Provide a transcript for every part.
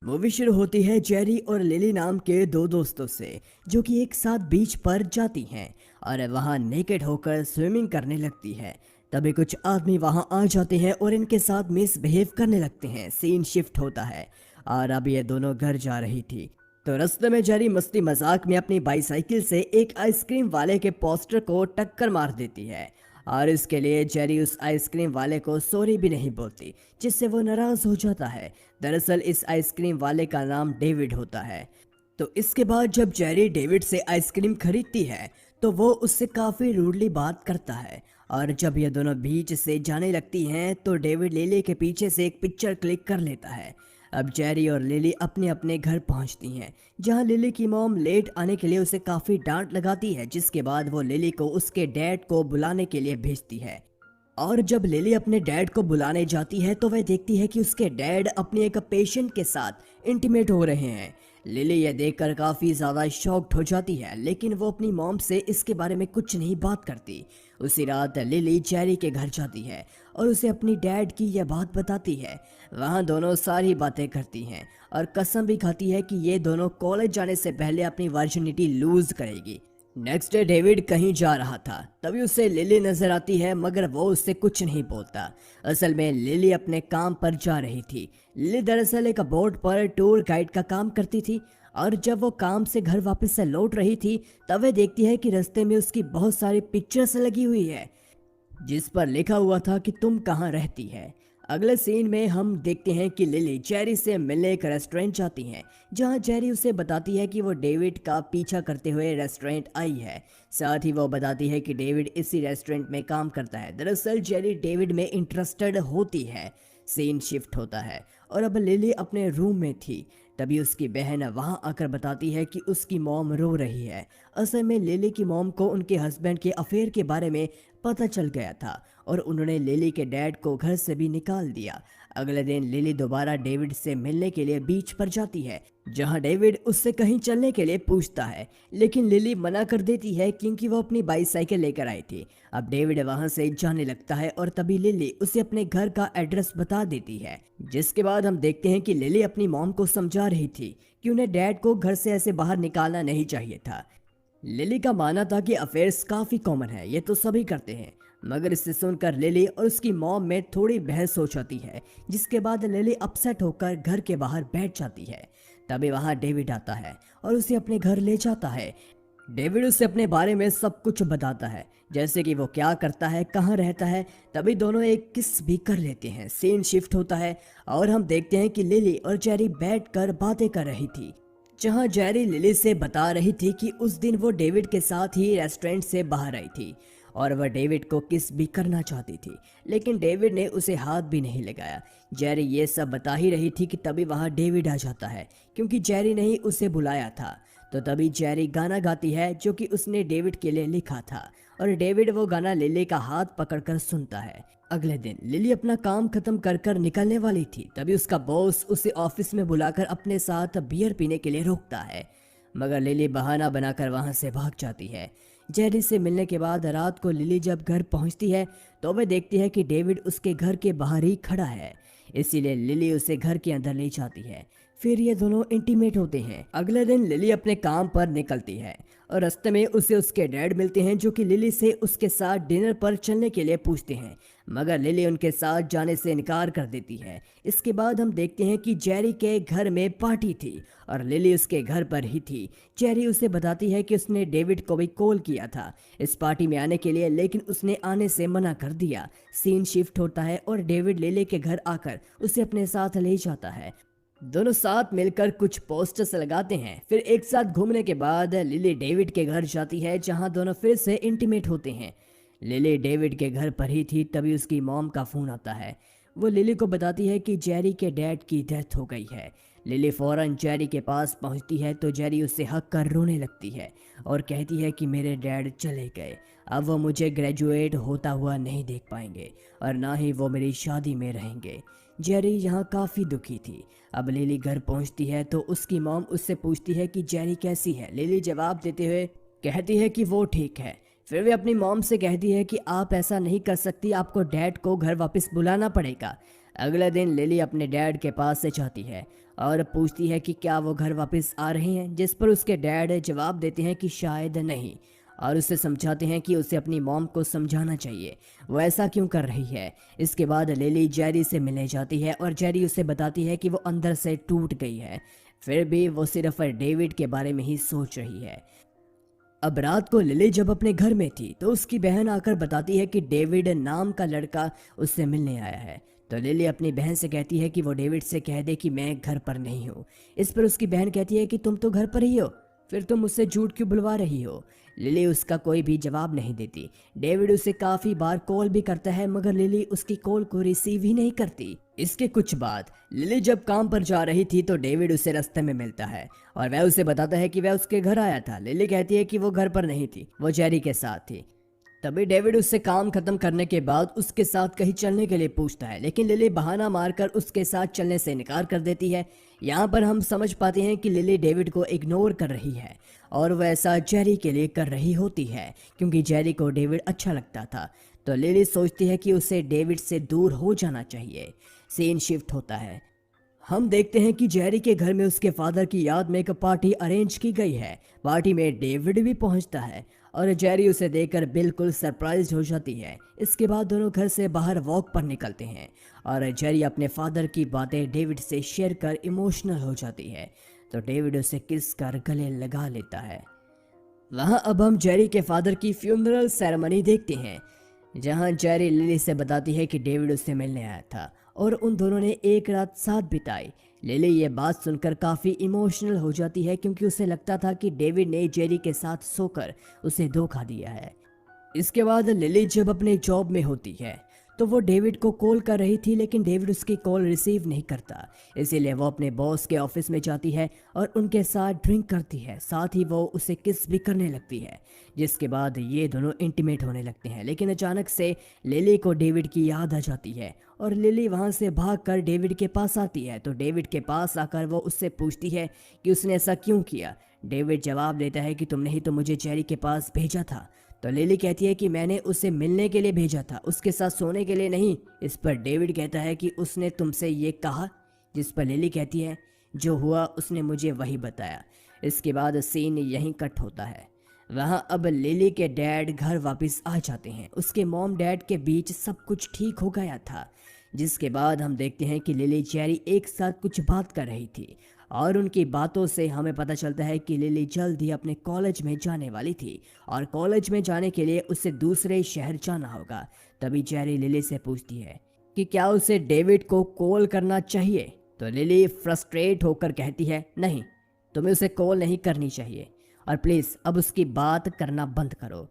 Movie शुरू होती है जेरी और लिली नाम के दो दोस्तों से, जो कि एक साथ बीच पर जाती हैं और वहां नेकेड होकर स्विमिंग करने लगती है। तभी कुछ आदमी वहां आ जाते हैं और इनके साथ मिसबिहेव करने लगते हैं। सीन शिफ्ट होता है और अब ये दोनों घर जा रही थी, तो रास्ते में जेरी मस्ती मजाक में अपनी बाईसाइकिल से एक आइसक्रीम वाले के पोस्टर को टक्कर मार देती है और इसके लिए जेरी उस आइसक्रीम वाले को सॉरी भी नहीं बोलती, जिससे वो नाराज हो जाता है। दरअसल इस आइसक्रीम वाले का नाम डेविड होता है। तो इसके बाद जब जेरी डेविड से आइसक्रीम खरीदती है तो वो उससे काफ़ी रूडली बात करता है। और जब ये दोनों बीच से जाने लगती हैं तो डेविड लिली के पीछे से एक पिक्चर क्लिक कर लेता है। अब जेरी और लिली अपने अपने घर पहुंचती हैं, जहां लिली की मॉम लेट आने के लिए उसे काफ़ी डांट लगाती है, जिसके बाद वो लिली को उसके डैड को बुलाने के लिए भेजती है। और जब लिली अपने डैड को बुलाने जाती है तो वह देखती है कि उसके डैड अपने एक पेशेंट के साथ इंटीमेट हो रहे हैं। लिली यह देखकर काफ़ी ज़्यादा शॉक्ड हो जाती है, लेकिन वो अपनी मॉम से इसके बारे में कुछ नहीं बात करती। उसी रात लिली जेरी के घर जाती है और उसे अपनी डैड की यह बात बताती है। वहाँ दोनों सारी बातें करती हैं और कसम भी खाती है कि ये दोनों कॉलेज जाने से पहले अपनी वर्जिनिटी लूज करेगी। नेक्स्ट डे डेविड कहीं जा रहा था, तभी उसे लिली नजर आती है, मगर वो उससे कुछ नहीं बोलता। असल में लिली अपने काम पर जा रही थी। लिली दरअसल एक बोट पर टूर गाइड का काम करती थी और जब वो काम से घर वापस से लौट रही थी तब वह देखती है कि रास्ते में उसकी बहुत सारी पिक्चर्स लगी हुई है, जिस पर लिखा हुआ था कि तुम कहाँ रहती है। अगले सीन में हम देखते हैं कि लिली जेरी से मिलने एक रेस्टोरेंट जाती हैं, जहां जेरी उसे बताती है कि वो डेविड का पीछा करते हुए रेस्टोरेंट आई है। साथ ही वो बताती है कि डेविड इसी रेस्टोरेंट में काम करता है। दरअसल जेरी डेविड में इंटरेस्टेड होती है। सीन शिफ्ट होता है और अब लिली अपने रूम में थी, तभी उसकी बहन वहां आकर बताती है कि उसकी मॉम रो रही है। असल में लिली की मॉम को उनके हस्बैंड के अफेयर के बारे में पता चल गया था और उन्होंने लिली के डैड को घर से भी निकाल दिया। अगले दिन लिली दोबारा डेविड से मिलने के लिए बीच पर जाती है, जहां डेविड उससे कहीं चलने के लिए पूछता है, लेकिन लिली मना कर देती है क्योंकि वो अपनी बाईसाइकिल लेकर आई थी। अब डेविड वहां से जाने लगता है और तभी लिली उसे अपने घर का एड्रेस बता देती है, जिसके बाद हम देखते हैं कि लिली अपनी मॉम को समझा रही थी कि उन्हें डैड को घर से ऐसे बाहर निकालना नहीं चाहिए था। लिली का मानना था कि अफेयर्स काफ़ी कॉमन है, ये तो सभी करते हैं, मगर इसे सुनकर लिली और उसकी मॉम में थोड़ी बहस हो जाती है, जिसके बाद लिली अपसेट होकर घर के बाहर बैठ जाती है। तभी वहाँ डेविड आता है और उसे अपने घर ले जाता है। डेविड उसे अपने बारे में सब कुछ बताता है, जैसे कि वो क्या करता है, कहाँ रहता है। तभी दोनों एक किस भी कर लेते हैं। सीन शिफ्ट होता है और हम देखते हैं कि लिली और जेरी बैठकर बातें कर रही थी, जहां जेरी लिली से बता रही थी कि उस दिन वो डेविड के साथ ही रेस्टोरेंट से बाहर आई थी और वह डेविड को किस भी करना चाहती थी, लेकिन डेविड ने उसे हाथ भी नहीं लगाया। जेरी ये सब बता ही रही थी कि तभी वहां डेविड आ जाता है, क्योंकि जेरी ने ही उसे बुलाया था। तो तभी जेरी गाना गाती है जो कि उसने डेविड के लिए लिखा था और डेविड वो गाना लिली का हाथ पकड़कर सुनता है। अगले दिन लिली अपना काम खत्म कर कर निकलने वाली थी, तभी उसका बॉस उसे ऑफिस में बुलाकर अपने साथ बियर पीने के लिए रोकता है, मगर लिली बहाना बनाकर वहां से भाग जाती है। जेरी से मिलने के बाद रात को लिली जब घर पहुंचती है तो वह देखती है कि डेविड उसके घर के बाहर ही खड़ा है, इसीलिए लिली उसे घर के अंदर ले जाती है। फिर ये दोनों इंटीमेट होते हैं। अगले दिन लिली अपने काम पर निकलती है और रास्ते में उसे उसके डैड मिलते हैं, जो कि लिली से उसके साथ डिनर पर चलने के लिए पूछते हैं, मगर लिली उनके साथ जाने से इनकार कर देती है। इसके बाद हम देखते हैं कि जेरी के घर में पार्टी थी और लिली उसके घर पर ही थी। जेरी उसे बताती है कि उसने डेविड को भी कॉल किया था इस पार्टी में आने के लिए, लेकिन उसने आने से मना कर दिया। सीन शिफ्ट होता है और डेविड लिली के घर आकर उसे अपने साथ ले जाता है। दोनों साथ मिलकर कुछ पोस्टर्स लगाते हैं। फिर एक साथ घूमने के बाद लिली डेविड के घर जाती है, जहां दोनों फिर से इंटीमेट होते हैं। लिली डेविड के घर पर ही थी, तभी उसकी मॉम का फोन आता है। वो लिली को बताती है कि जेरी के डैड की डेथ हो गई है। लिली फौरन जेरी के पास पहुंचती है तो जेरी उससे हक कर रोने लगती है और कहती है कि मेरे डैड चले गए, अब वो मुझे ग्रेजुएट होता हुआ नहीं देख पाएंगे और ना ही वो मेरी शादी में रहेंगे। जेरी यहाँ काफ़ी दुखी थी। अब लिली घर पहुंचती है तो उसकी मॉम उससे पूछती है कि जेरी कैसी है। लिली जवाब देते हुए कहती है कि वो ठीक है। फिर वे अपनी मॉम से कहती है कि आप ऐसा नहीं कर सकती, आपको डैड को घर वापस बुलाना पड़ेगा। अगले दिन लिली अपने डैड के पास से जाती है और पूछती है कि क्या वो घर वापस आ रहे हैं, जिस पर उसके डैड जवाब देते हैं कि शायद नहीं, और उसे समझाते हैं कि उसे अपनी मॉम को समझाना चाहिए वो ऐसा क्यों कर रही है। इसके बाद लिली जेरी से मिलने जाती है और जेरी उसे बताती है कि वो अंदर से टूट गई है, फिर भी वो सिर्फ डेविड के बारे में ही सोच रही है। अब रात को लिली जब अपने घर में थी तो उसकी बहन आकर बताती है कि डेविड नाम का लड़का उससे मिलने आया है। तो लिली अपनी बहन से कहती है कि वो डेविड से कह दे कि मैं घर पर नहीं हूँ। इस पर उसकी बहन कहती है कि तुम तो घर पर ही हो, फिर तुम मुझसे झूठ क्यों बुलवा रही हो। लिली उसका कोई भी जवाब नहीं देती। डेविड उसे काफी बार कॉल भी करता है मगर लिली उसकी कॉल को रिसीव ही नहीं करती। इसके कुछ बाद लिली जब काम पर जा रही थी तो डेविड उसे रास्ते में मिलता है और वह उसे बताता है कि वह उसके घर आया था। लिली कहती है कि वो घर पर नहीं थी, वो जेरी के साथ थी। तभी डेविड उससे काम खत्म करने के बाद उसके साथ कहीं चलने के लिए पूछता है, लेकिन लिली बहाना मारकर उसके साथ चलने से इनकार कर देती है। यहाँ पर हम समझ पाते हैं कि लिली डेविड को इग्नोर कर रही है और वह ऐसा जेरी के लिए कर रही होती है क्योंकि जेरी को डेविड अच्छा लगता था। तो लिली सोचती है कि उसे डेविड से दूर हो जाना चाहिए। सीन शिफ्ट होता है। हम देखते हैं कि जेरी के घर में उसके फादर की याद में एक पार्टी अरेंज की गई है। पार्टी में डेविड भी पहुंचता है और जेरी उसे देखकर बिल्कुल सरप्राइज हो जाती है। इसके बाद दोनों घर से बाहर वॉक पर निकलते हैं और जेरी अपने फादर की बातें डेविड से शेयर कर इमोशनल हो जाती है। तो डेविड उसे किस कर गले लगा लेता है। वहाँ अब हम जेरी के फादर की फ्यूनरल सेरेमनी देखते हैं जहाँ जेरी लिली से बताती है कि डेविड उससे मिलने आया था और उन दोनों ने एक रात साथ बिताई। लिली ये बात सुनकर काफ़ी इमोशनल हो जाती है क्योंकि उसे लगता था कि डेविड ने जेरी के साथ सोकर उसे धोखा दिया है। इसके बाद लिली जब अपने जॉब में होती है तो वो डेविड को कॉल कर रही थी लेकिन डेविड उसकी कॉल रिसीव नहीं करता। इसीलिए वो अपने बॉस के ऑफिस में जाती है और उनके साथ ड्रिंक करती है, साथ ही वो उसे किस भी करने लगती है, जिसके बाद ये दोनों इंटीमेट होने लगते हैं। लेकिन अचानक से लिली को डेविड की याद आ जाती है और लिली वहाँ से भागकर डेविड के पास आती है। तो डेविड के पास आकर वो उससे पूछती है कि उसने ऐसा क्यों किया। डेविड जवाब देता है कि तुमने ही तो मुझे जेरी के पास भेजा था। तो लिली कहती है कि मैंने उसे मिलने के लिए भेजा था, उसके साथ सोने के लिए नहीं। इस पर डेविड कहता है कि उसने तुमसे ये कहा, जिस पर लिली कहती है जो हुआ उसने मुझे वही बताया। इसके बाद सीन यहीं कट होता है। वहाँ अब लिली के डैड घर वापस आ जाते हैं। उसके मॉम डैड के बीच सब कुछ ठीक हो गया था, जिसके बाद हम देखते हैं कि लिली जेरी एक साथ कुछ बात कर रही थी और उनकी बातों से हमें पता चलता है कि लिली जल्द ही अपने कॉलेज में जाने वाली थी और कॉलेज में जाने के लिए उसे दूसरे शहर जाना होगा। तभी जेरी लिली से पूछती है कि क्या उसे डेविड को कॉल करना चाहिए। तो लिली फ्रस्ट्रेट होकर कहती है नहीं, तुम्हें उसे कॉल नहीं करनी चाहिए और प्लीज़ अब उसकी बात करना बंद करो।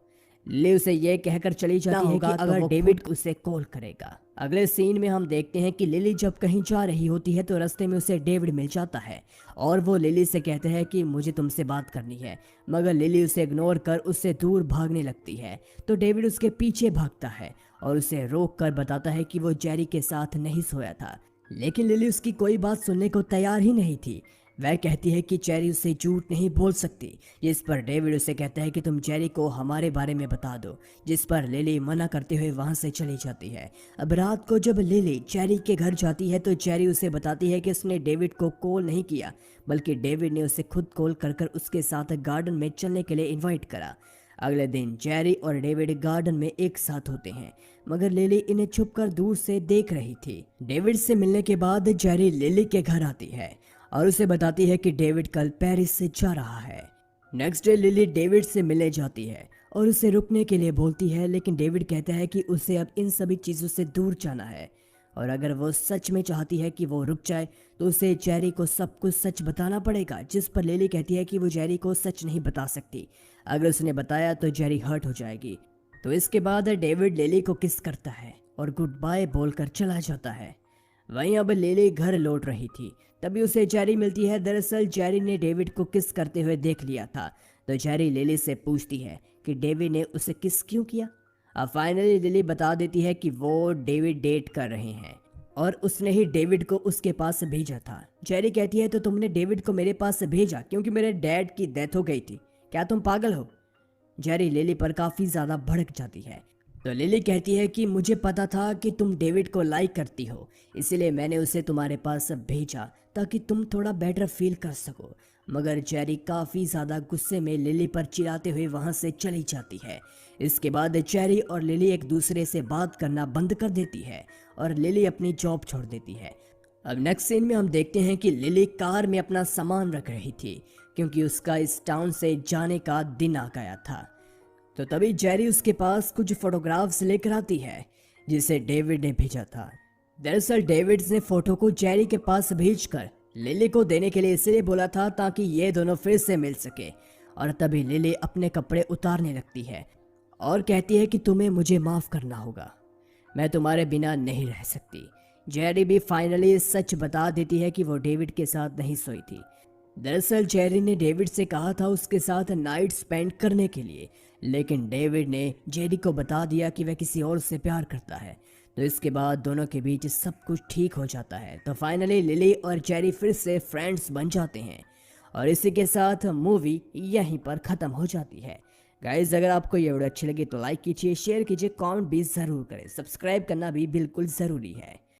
लिली उसे ये कहकर चली जाती है कि अगर डेविड उसे कॉल करेगा। अगले सीन में हम देखते हैं कि लिली जब कहीं जा रही होती है तो रास्ते में उसे डेविड मिल जाता है और वो लिली से कहते हैं कि मुझे तुमसे बात करनी है, मगर लिली उसे इग्नोर कर उससे दूर भागने लगती है। तो डेविड उसके पीछे भागता है और उसे रोक कर बताता है कि वो जेरी के साथ नहीं सोया था, लेकिन लिली उसकी कोई बात सुनने को तैयार ही नहीं थी। वह कहती है कि जेरी उसे झूठ नहीं बोल सकती, जिस पर डेविड उसे कहता है कि तुम जेरी को हमारे बारे में बता दो, जिस पर लिली मना करते हुए वहां से चली जाती है। अब रात को जब लिली जेरी के घर जाती है तो जेरी उसे बताती है कि उसने डेविड को कॉल नहीं किया, बल्कि डेविड ने उसे खुद कॉल कर उसके साथ गार्डन में चलने के लिए इन्वाइट करा। अगले दिन जेरी और डेविड गार्डन में एक साथ होते हैं, मगर लिली इन्हें छुपकर दूर से देख रही थी। डेविड से मिलने के बाद जेरी लिली के घर आती है और उसे बताती है कि डेविड कल पेरिस से जा रहा है। नेक्स्ट डे लिली डेविड से मिलने जाती है और उसे रुकने के लिए बोलती है, लेकिन डेविड कहता है कि उसे अब इन सभी चीज़ों से दूर जाना है और अगर वो सच में चाहती है कि वो रुक जाए तो उसे जेरी को सब कुछ सच बताना पड़ेगा, जिस पर लिली कहती है कि वो जेरी को सच नहीं बता सकती, अगर उसने बताया तो जेरी हर्ट हो जाएगी। तो इसके बाद डेविड लिली को किस करता है और गुड बाय बोलकर चला जाता है। वहीं अब लिली घर लौट रही थी, तभी उसे जेरी मिलती है। दरअसल जेरी ने डेविड को किस करते हुए देख लिया था। तो जेरी लिली से पूछती है कि डेविड ने उसे किस क्यों किया। अब फाइनली लिली बता देती है कि वो डेविड डेट कर रहे हैं और उसने ही डेविड को उसके पास भेजा था। जेरी कहती है तो तुमने डेविड को मेरे पास भेजा क्योंकि मेरे डैड की डेथ हो गई थी, क्या तुम पागल हो। जेरी लिली पर काफ़ी ज़्यादा भड़क जाती है। तो लिली कहती है कि मुझे पता था कि तुम डेविड को लाइक करती हो, इसीलिए मैंने उसे तुम्हारे पास भेजा ताकि तुम थोड़ा बेटर फील कर सको। मगर जेरी काफ़ी ज़्यादा गुस्से में लिली पर चिल्लाते हुए वहाँ से चली जाती है। इसके बाद जेरी और लिली एक दूसरे से बात करना बंद कर देती है और लिली अपनी जॉब छोड़ देती है। अब नेक्स्ट सीन में हम देखते हैं कि लिली कार में अपना सामान रख रही थी क्योंकि उसका इस टाउन से जाने का दिन आ गया था। तो तभी जेरी उसके पास कुछ फोटोग्राफ्स लेकर आती है जिसे डेविड ने भेजा था। दरअसल डेविड ने फोटो को जेरी के पास भेजकर लिली को देने के लिए इसलिए बोला था ताकि ये दोनों फिर से मिल सके। और तभी लिली अपने कपड़े उतारने लगती है और कहती है कि तुम्हें मुझे माफ़ करना होगा, मैं तुम्हारे बिना नहीं रह सकती। जेरी भी फाइनली सच बता देती है कि वो डेविड के साथ नहीं सोई थी। दरअसल जेरी ने डेविड से कहा था उसके साथ नाइट स्पेंड करने के लिए, लेकिन डेविड ने जेरी को बता दिया कि वह किसी और से प्यार करता है। तो इसके बाद दोनों के बीच सब कुछ ठीक हो जाता है। तो फाइनली लिली और जेरी फिर से फ्रेंड्स बन जाते हैं और इसी के साथ मूवी यहीं पर ख़त्म हो जाती है। गाइज अगर आपको ये वीडियो अच्छी लगी तो लाइक कीजिए, शेयर कीजिए, कमेंट भी ज़रूर करें, सब्सक्राइब करना भी बिल्कुल ज़रूरी है।